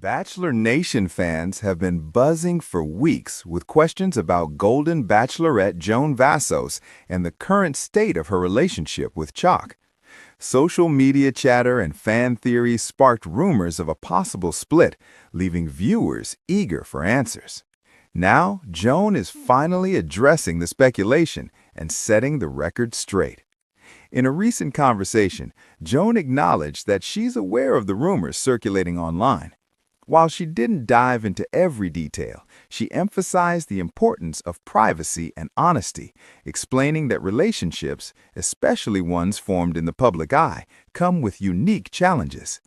Bachelor Nation fans have been buzzing for weeks with questions about Golden Bachelorette Joan Vassos and the current state of her relationship with Chock. Social media chatter and fan theories sparked rumors of a possible split, leaving viewers eager for answers. Now, Joan is finally addressing the speculation and setting the record straight. In a recent conversation, Joan acknowledged that she's aware of the rumors circulating online. While she didn't dive into every detail, she emphasized the importance of privacy and honesty, explaining that relationships, especially ones formed in the public eye, come with unique challenges.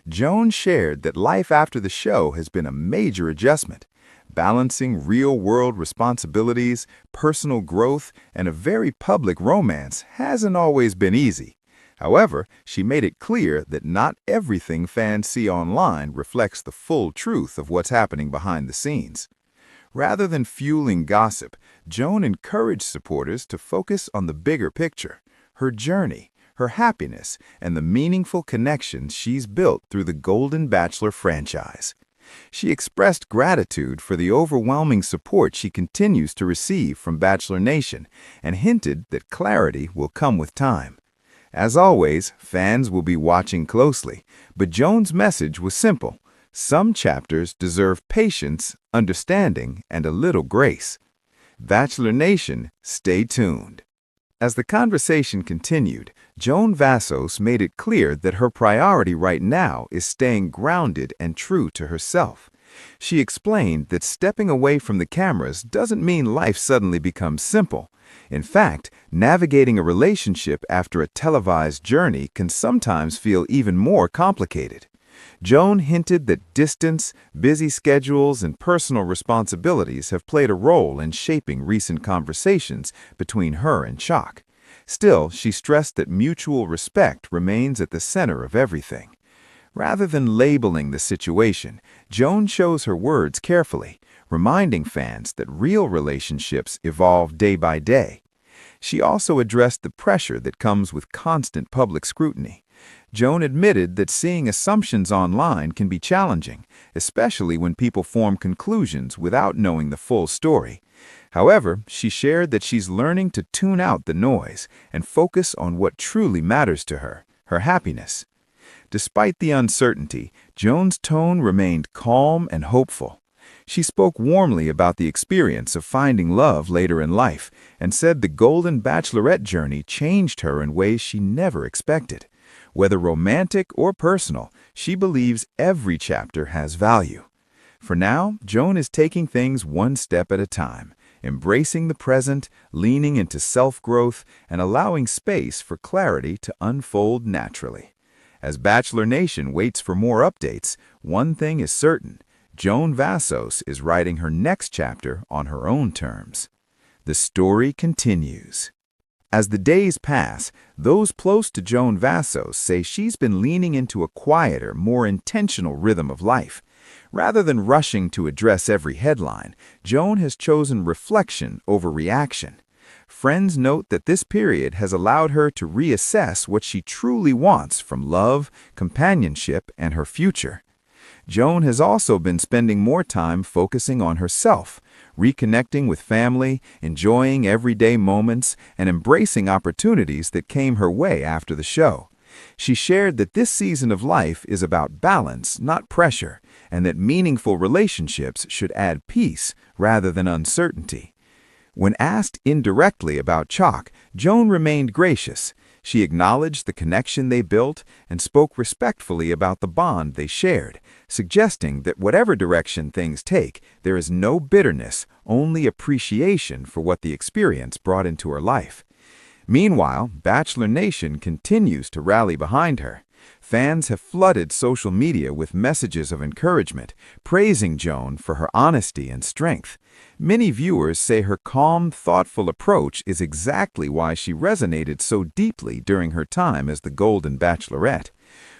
Joan shared that life after the show has been a major adjustment. Balancing real-world responsibilities, personal growth, and a very public romance hasn't always been easy. However, she made it clear that not everything fans see online reflects the full truth of what's happening behind the scenes. Rather than fueling gossip, Joan encouraged supporters to focus on the bigger picture, her journey, her happiness, and the meaningful connections she's built through the Golden Bachelor franchise. She expressed gratitude for the overwhelming support she continues to receive from Bachelor Nation and hinted that clarity will come with time. As always, fans will be watching closely, but Joan's message was simple. Some chapters deserve patience, understanding, and a little grace. Bachelor Nation, stay tuned. As the conversation continued, Joan Vassos made it clear that her priority right now is staying grounded and true to herself. She explained that stepping away from the cameras doesn't mean life suddenly becomes simple. In fact, navigating a relationship after a televised journey can sometimes feel even more complicated. Joan hinted that distance, busy schedules, and personal responsibilities have played a role in shaping recent conversations between her and Chock. Still, she stressed that mutual respect remains at the center of everything. Rather than labeling the situation, Joan chose her words carefully, reminding fans that real relationships evolve day by day. She also addressed the pressure that comes with constant public scrutiny. Joan admitted that seeing assumptions online can be challenging, especially when people form conclusions without knowing the full story. However, she shared that she's learning to tune out the noise and focus on what truly matters to her, her happiness. Despite the uncertainty, Joan's tone remained calm and hopeful. She spoke warmly about the experience of finding love later in life and said the Golden Bachelorette journey changed her in ways she never expected. Whether romantic or personal, she believes every chapter has value. For now, Joan is taking things one step at a time, embracing the present, leaning into self-growth, and allowing space for clarity to unfold naturally. As Bachelor Nation waits for more updates, one thing is certain: Joan Vassos is writing her next chapter on her own terms. The story continues. As the days pass, those close to Joan Vassos say she's been leaning into a quieter, more intentional rhythm of life. Rather than rushing to address every headline, Joan has chosen reflection over reaction. Friends note that this period has allowed her to reassess what she truly wants from love, companionship, and her future. Joan has also been spending more time focusing on herself, reconnecting with family, enjoying everyday moments, and embracing opportunities that came her way after the show. She shared that this season of life is about balance, not pressure, and that meaningful relationships should add peace rather than uncertainty. When asked indirectly about Chock, Joan remained gracious. She acknowledged the connection they built and spoke respectfully about the bond they shared, suggesting that whatever direction things take, there is no bitterness, only appreciation for what the experience brought into her life. Meanwhile, Bachelor Nation continues to rally behind her. Fans have flooded social media with messages of encouragement, praising Joan for her honesty and strength. Many viewers say her calm, thoughtful approach is exactly why she resonated so deeply during her time as the Golden Bachelorette.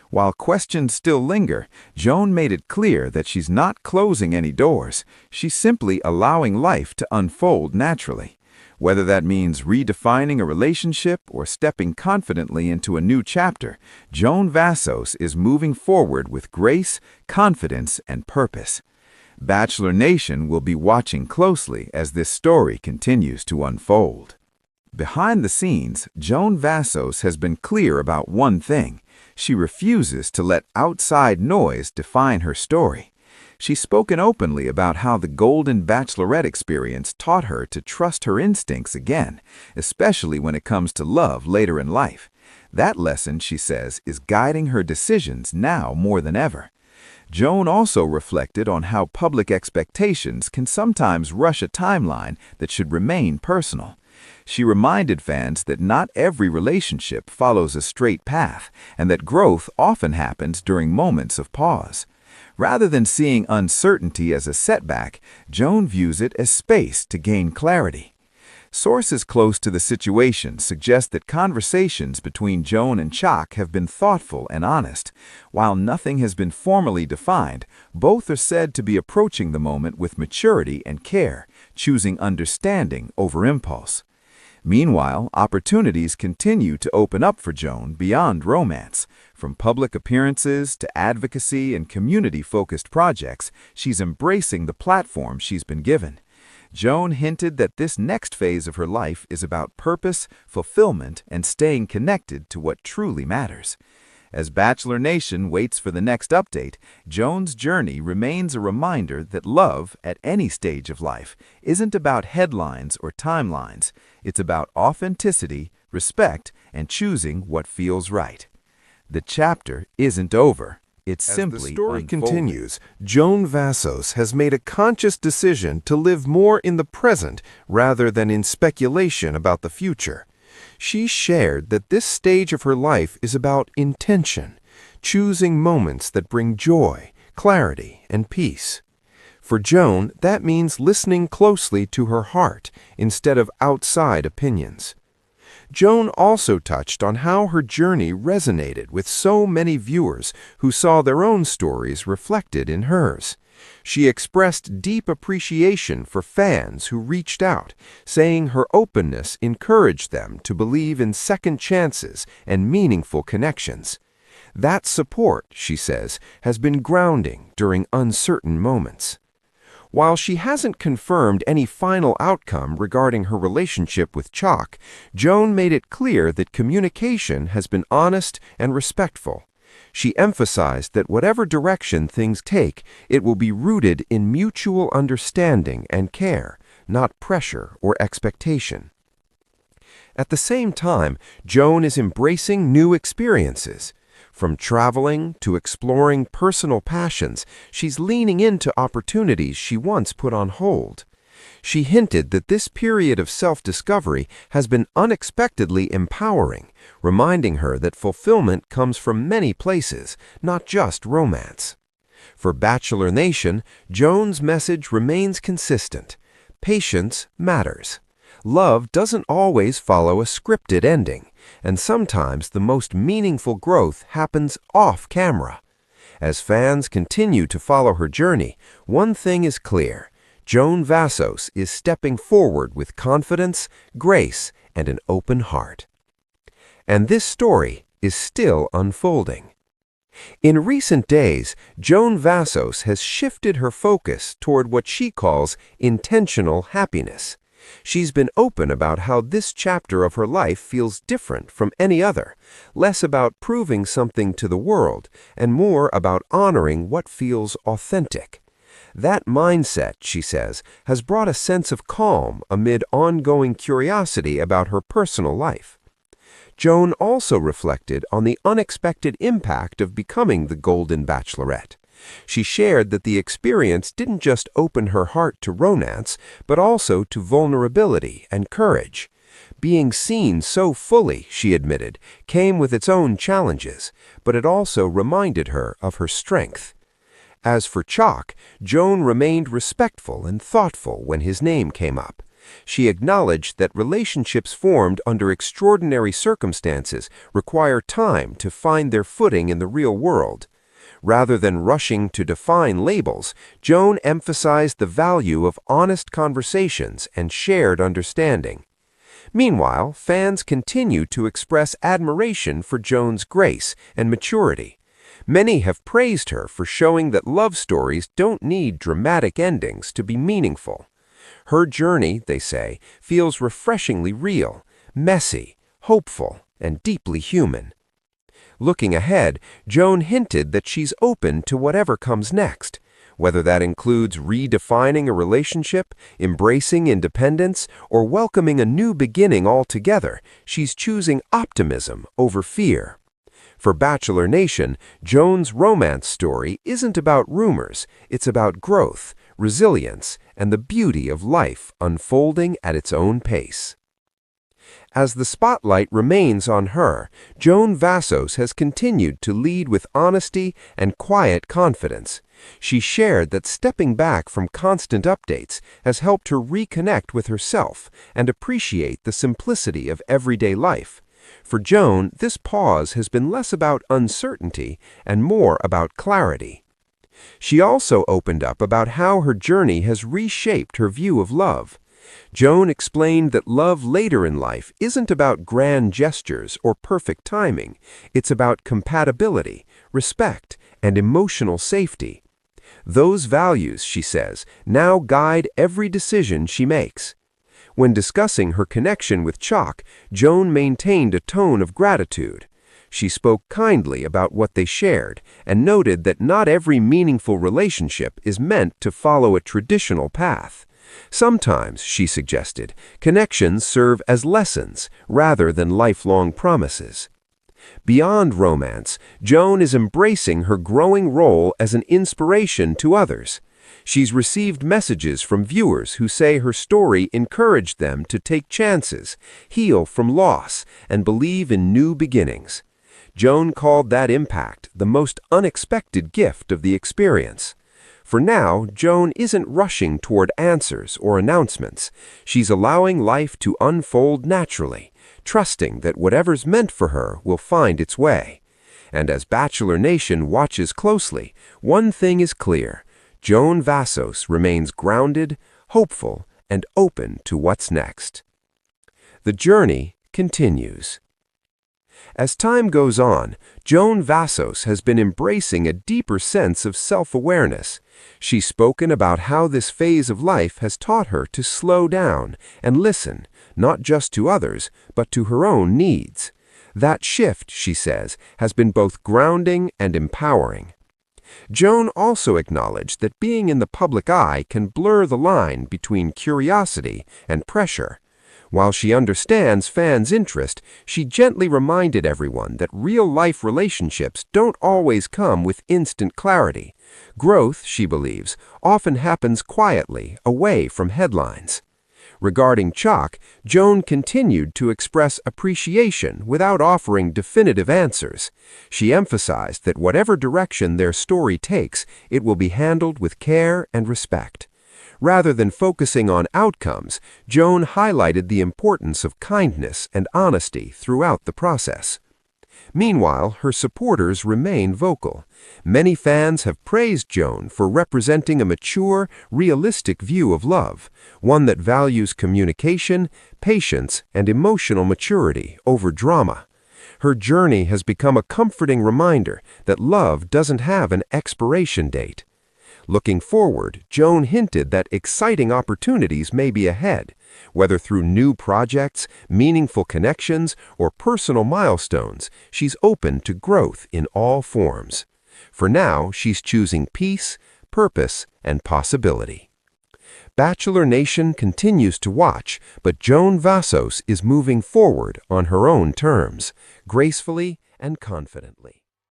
While questions still linger, Joan made it clear that she's not closing any doors. She's simply allowing life to unfold naturally. Whether that means redefining a relationship or stepping confidently into a new chapter, Joan Vassos is moving forward with grace, confidence, and purpose. Bachelor Nation will be watching closely as this story continues to unfold. Behind the scenes, Joan Vassos has been clear about one thing. She refuses to let outside noise define her story. She's spoken openly about how the Golden Bachelorette experience taught her to trust her instincts again, especially when it comes to love later in life. That lesson, she says, is guiding her decisions now more than ever. Joan also reflected on how public expectations can sometimes rush a timeline that should remain personal. She reminded fans that not every relationship follows a straight path, and that growth often happens during moments of pause. Rather than seeing uncertainty as a setback, Joan views it as space to gain clarity. Sources close to the situation suggest that conversations between Joan and Chock have been thoughtful and honest. While nothing has been formally defined, both are said to be approaching the moment with maturity and care, choosing understanding over impulse. Meanwhile, opportunities continue to open up for Joan beyond romance. From public appearances to advocacy and community-focused projects, she's embracing the platform she's been given. Joan hinted that this next phase of her life is about purpose, fulfillment, and staying connected to what truly matters. As Bachelor Nation waits for the next update, Joan's journey remains a reminder that love, at any stage of life, isn't about headlines or timelines. It's about authenticity, respect, and choosing what feels right. The chapter isn't over. It's simply As the story unfolding. continues, Joan Vassos has made a conscious decision to live more in the present rather than in speculation about the future. She shared that this stage of her life is about intention, choosing moments that bring joy, clarity, and peace. For Joan, that means listening closely to her heart instead of outside opinions. Joan also touched on how her journey resonated with so many viewers who saw their own stories reflected in hers. She expressed deep appreciation for fans who reached out, saying her openness encouraged them to believe in second chances and meaningful connections. That support, she says, has been grounding during uncertain moments. While she hasn't confirmed any final outcome regarding her relationship with Chock, Joan made it clear that communication has been honest and respectful. She emphasized that whatever direction things take, it will be rooted in mutual understanding and care, not pressure or expectation. At the same time, Joan is embracing new experiences. From traveling to exploring personal passions, she's leaning into opportunities she once put on hold. She hinted that this period of self-discovery has been unexpectedly empowering, reminding her that fulfillment comes from many places, not just romance. For Bachelor Nation, Joan's message remains consistent. Patience matters. Love doesn't always follow a scripted ending, and sometimes the most meaningful growth happens off-camera. As fans continue to follow her journey, one thing is clear. Joan Vassos is stepping forward with confidence, grace, and an open heart. And this story is still unfolding. In recent days, Joan Vassos has shifted her focus toward what she calls intentional happiness. She's been open about how this chapter of her life feels different from any other, less about proving something to the world and more about honoring what feels authentic. That mindset, she says, has brought a sense of calm amid ongoing curiosity about her personal life. Joan also reflected on the unexpected impact of becoming the Golden Bachelorette. She shared that the experience didn't just open her heart to romance, but also to vulnerability and courage. Being seen so fully, she admitted, came with its own challenges, but it also reminded her of her strength. As for Chock, Joan remained respectful and thoughtful when his name came up. She acknowledged that relationships formed under extraordinary circumstances require time to find their footing in the real world. Rather than rushing to define labels, Joan emphasized the value of honest conversations and shared understanding. Meanwhile, fans continue to express admiration for Joan's grace and maturity. Many have praised her for showing that love stories don't need dramatic endings to be meaningful. Her journey, they say, feels refreshingly real, messy, hopeful, and deeply human. Looking ahead, Joan hinted that she's open to whatever comes next, whether that includes redefining a relationship, embracing independence, or welcoming a new beginning altogether. She's choosing optimism over fear. For Bachelor Nation, Joan's romance story isn't about rumors, it's about growth, resilience, and the beauty of life unfolding at its own pace. As the spotlight remains on her, Joan Vassos has continued to lead with honesty and quiet confidence. She shared that stepping back from constant updates has helped her reconnect with herself and appreciate the simplicity of everyday life. For Joan, this pause has been less about uncertainty and more about clarity. She also opened up about how her journey has reshaped her view of love. Joan explained that love later in life isn't about grand gestures or perfect timing. It's about compatibility, respect, and emotional safety. Those values, she says, now guide every decision she makes. When discussing her connection with Chock, Joan maintained a tone of gratitude. She spoke kindly about what they shared and noted that not every meaningful relationship is meant to follow a traditional path. Sometimes, she suggested, connections serve as lessons rather than lifelong promises. Beyond romance, Joan is embracing her growing role as an inspiration to others. She's received messages from viewers who say her story encouraged them to take chances, heal from loss, and believe in new beginnings. Joan called that impact the most unexpected gift of the experience. For now, Joan isn't rushing toward answers or announcements. She's allowing life to unfold naturally, trusting that whatever's meant for her will find its way. And as Bachelor Nation watches closely, one thing is clear: Joan Vassos remains grounded, hopeful, and open to what's next. The journey continues. As time goes on, Joan Vassos has been embracing a deeper sense of self-awareness. She's spoken about how this phase of life has taught her to slow down and listen, not just to others, but to her own needs. That shift, she says, has been both grounding and empowering. Joan also acknowledged that being in the public eye can blur the line between curiosity and pressure. While she understands fans' interest, she gently reminded everyone that real-life relationships don't always come with instant clarity. Growth, she believes, often happens quietly, away from headlines. Regarding Chock, Joan continued to express appreciation without offering definitive answers. She emphasized that whatever direction their story takes, it will be handled with care and respect. Rather than focusing on outcomes, Joan highlighted the importance of kindness and honesty throughout the process. Meanwhile, her supporters remain vocal. Many fans have praised Joan for representing a mature, realistic view of love, one that values communication, patience, and emotional maturity over drama. Her journey has become a comforting reminder that love doesn't have an expiration date. Looking forward, Joan hinted that exciting opportunities may be ahead, whether through new projects, meaningful connections, or personal milestones. She's open to growth in all forms. For now, she's choosing peace, purpose, and possibility. Bachelor Nation continues to watch, but Joan Vassos is moving forward on her own terms, gracefully and confidently.